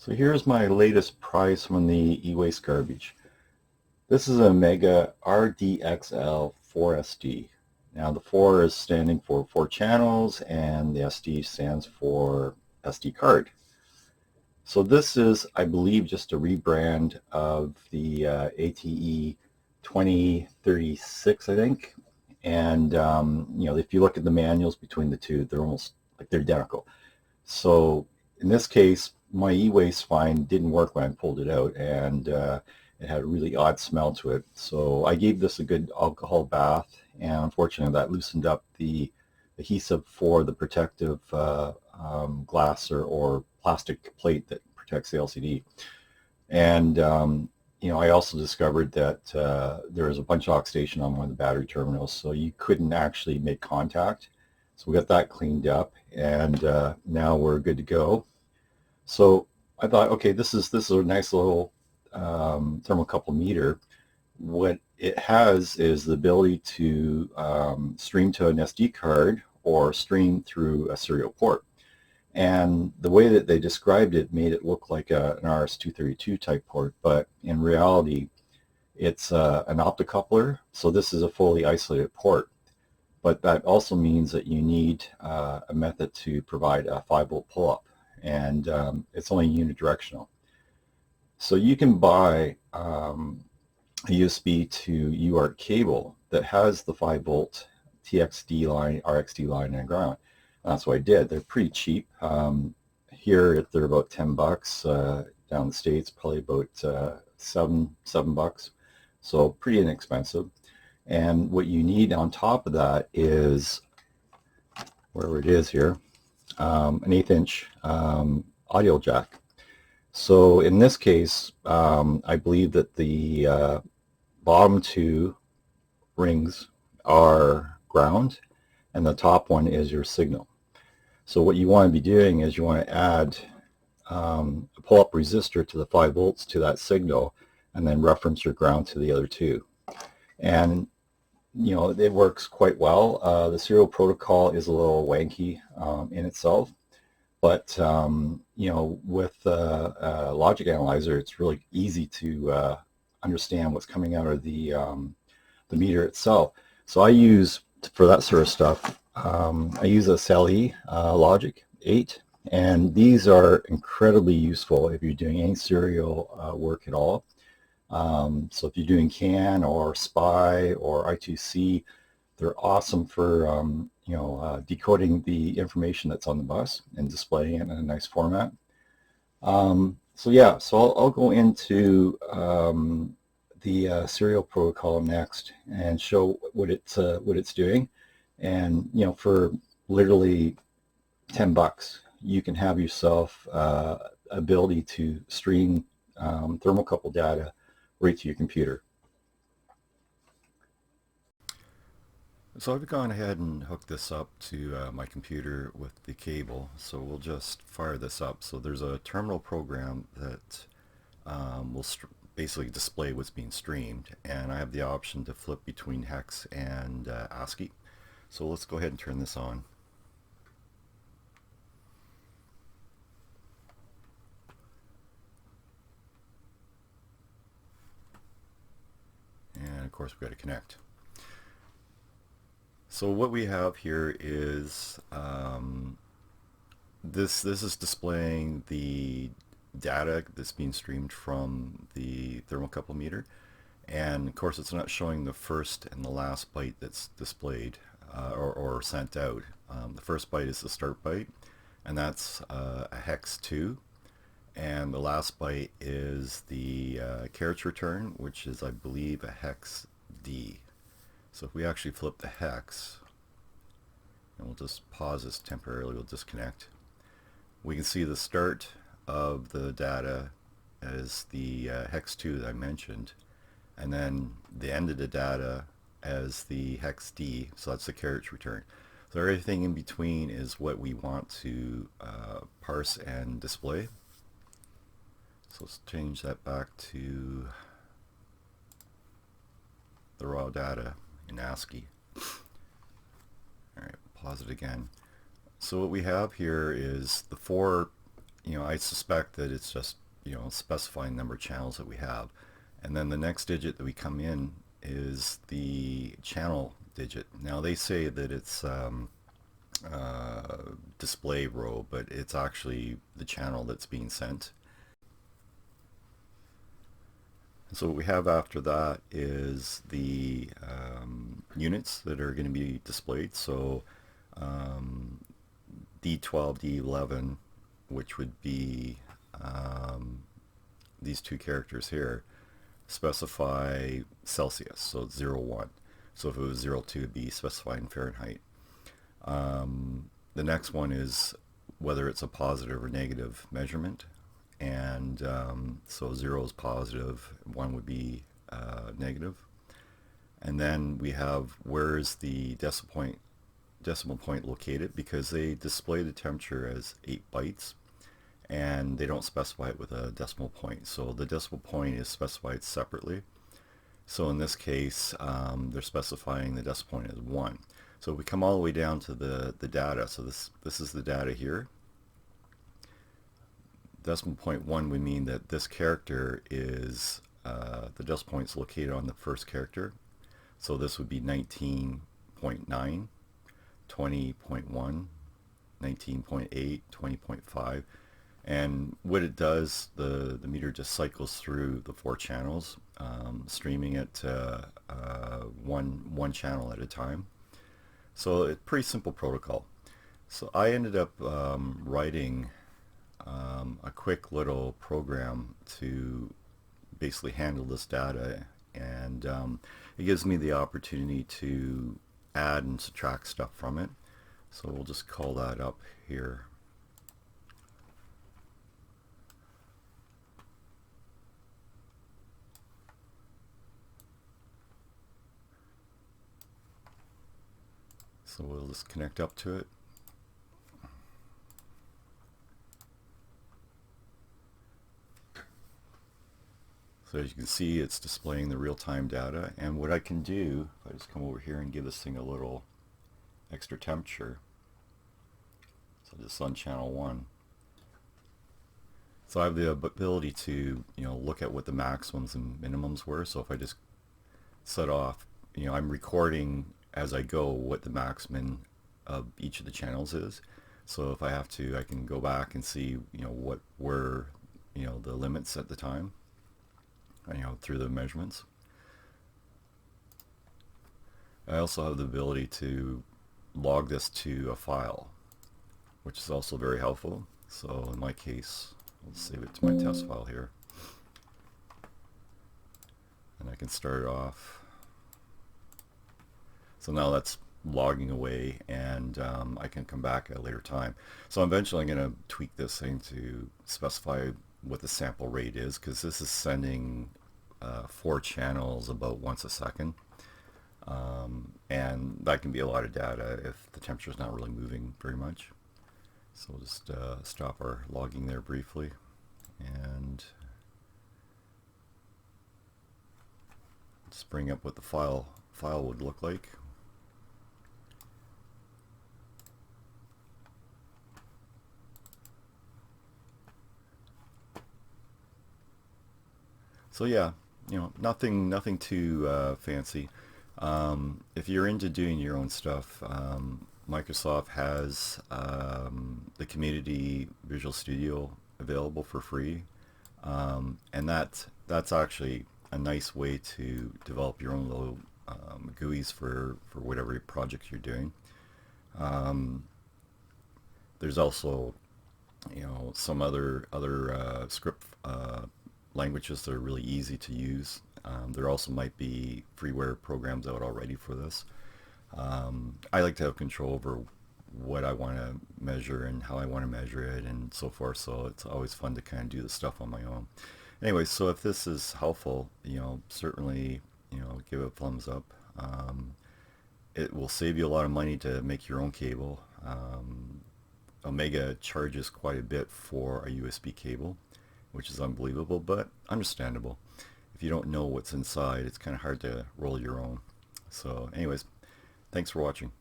So here's my latest price from the e-waste garbage. This is a Mega RDXL4SD. Now the 4 is standing for 4 channels and the SD stands for SD card. So this is, I believe, just a rebrand of the ATE 2036, I think. And if you look at the manuals between the two, they're almost like they're identical. So in this case, my e-waste find didn't work when I pulled it out, and it had a really odd smell to it. So I gave this a good alcohol bath, and unfortunately that loosened up the adhesive for the protective glass or plastic plate that protects the LCD. And I also discovered that there was a bunch of oxidation on one of the battery terminals, so you couldn't actually make contact. So we got that cleaned up, and now we're good to go. So I thought, okay, this is a nice little thermocouple meter. What it has is the ability to stream to an SD card or stream through a serial port. And the way that they described it made it look like an RS-232 type port, but in reality, it's an optocoupler. So this is a fully isolated port. But that also means that you need a method to provide a 5-volt pull-up, and it's only unidirectional. So you can buy a USB to UART cable that has the 5-volt TXD line, RXD line, and ground. And that's what I did. They're pretty cheap. Here they're about $10. Down in the States, probably about $7. So pretty inexpensive. And what you need on top of that is, wherever it is here, an 1/8-inch audio jack. So in this case, I believe that the bottom 2 rings are ground, and the top one is your signal. So what you want to be doing is you want to add a pull-up resistor to the 5 volts to that signal, and then reference your ground to the other 2. And it works quite well. The serial protocol is a little wanky in itself, but with a logic analyzer, it's really easy to understand what's coming out of the meter itself. So I use, for that sort of stuff, I use a SLE Logic 8, and these are incredibly useful if you're doing any serial work at all. So if you're doing CAN or SPI or I2C, they're awesome for decoding the information that's on the bus and displaying it in a nice format. So I'll go into the serial protocol next and show what it's doing. And for literally $10, you can have yourself ability to stream thermocouple data right to your computer. So I've gone ahead and hooked this up to my computer with the cable. So we'll just fire this up. So there's a terminal program that will basically display what's being streamed, and I have the option to flip between hex and ASCII. So let's go ahead and turn this on. And of course we've got to connect. So what we have here is this is displaying the data that's being streamed from the thermocouple meter, and of course it's not showing the first and the last byte that's displayed or sent out. The first byte is the start byte, and that's a hex 2, and the last byte is the carriage return, which is, I believe, a hex D. So if we actually flip the hex, and we'll just pause this temporarily, we'll disconnect, we can see the start of the data as the hex 2 that I mentioned, and then the end of the data as the hex D, so that's the carriage return. So everything in between is what we want to parse and display. So let's change that back to the raw data in ASCII. Alright, pause it again. So what we have here is the 4 I suspect that it's just, specifying the number of channels that we have. And then the next digit that we come in is the channel digit. Now they say that it's display row, but it's actually the channel that's being sent. And so what we have after that is the units that are going to be displayed. So D12, D11, which would be these two characters here, specify Celsius, so it's 0, 1. So if it was 0, 2, it'd be specified in Fahrenheit. The next one is whether it's a positive or negative measurement. And so 0 is positive, 1 would be negative. And then we have where is the decimal point located, because they display the temperature as 8 bytes and they don't specify it with a decimal point. So the decimal point is specified separately. So in this case, they're specifying the decimal point as 1. So we come all the way down to the data. So this is the data here. Decimal point 1 would mean that this character is, the decimal point is located on the first character. So this would be 19.9, 20.1, 19.8, 20.5. And what it does, the meter just cycles through the 4 channels, streaming it one channel at a time. So it's a pretty simple protocol. So I ended up writing a quick little program to basically handle this data, and it gives me the opportunity to add and subtract stuff from it. So we'll just call that up here. So we'll just connect up to it. So as you can see, it's displaying the real-time data. And what I can do, if I just come over here and give this thing a little extra temperature, so this on channel 1. So I have the ability to, look at what the maximums and minimums were. So if I just set off, I'm recording as I go what the maximum of each of the channels is. So if I have to, I can go back and see, what were, the limits at the time, through the measurements. I also have the ability to log this to a file, which is also very helpful. So in my case, I'll save it to my test file here. And I can start it off. So now that's logging away, and I can come back at a later time. So eventually I'm going to tweak this thing to specify what the sample rate is, because this is sending 4 channels about once a second. And that can be a lot of data if the temperature is not really moving very much. So we'll just stop our logging there briefly, and just bring up what the file would look like. So yeah, nothing too fancy. If you're into doing your own stuff, Microsoft has the Community Visual Studio available for free, and that's actually a nice way to develop your own little GUIs for whatever projects you're doing. There's also some other script languages that are really easy to use. There also might be freeware programs out already for this. I like to have control over what I want to measure and how I want to measure it and so forth, so it's always fun to kind of do the stuff on my own. Anyway, so if this is helpful, certainly give it a thumbs up. It will save you a lot of money to make your own cable. Omega charges quite a bit for a USB cable, which is unbelievable, but understandable. If you don't know what's inside, it's kind of hard to roll your own. So anyways, thanks for watching.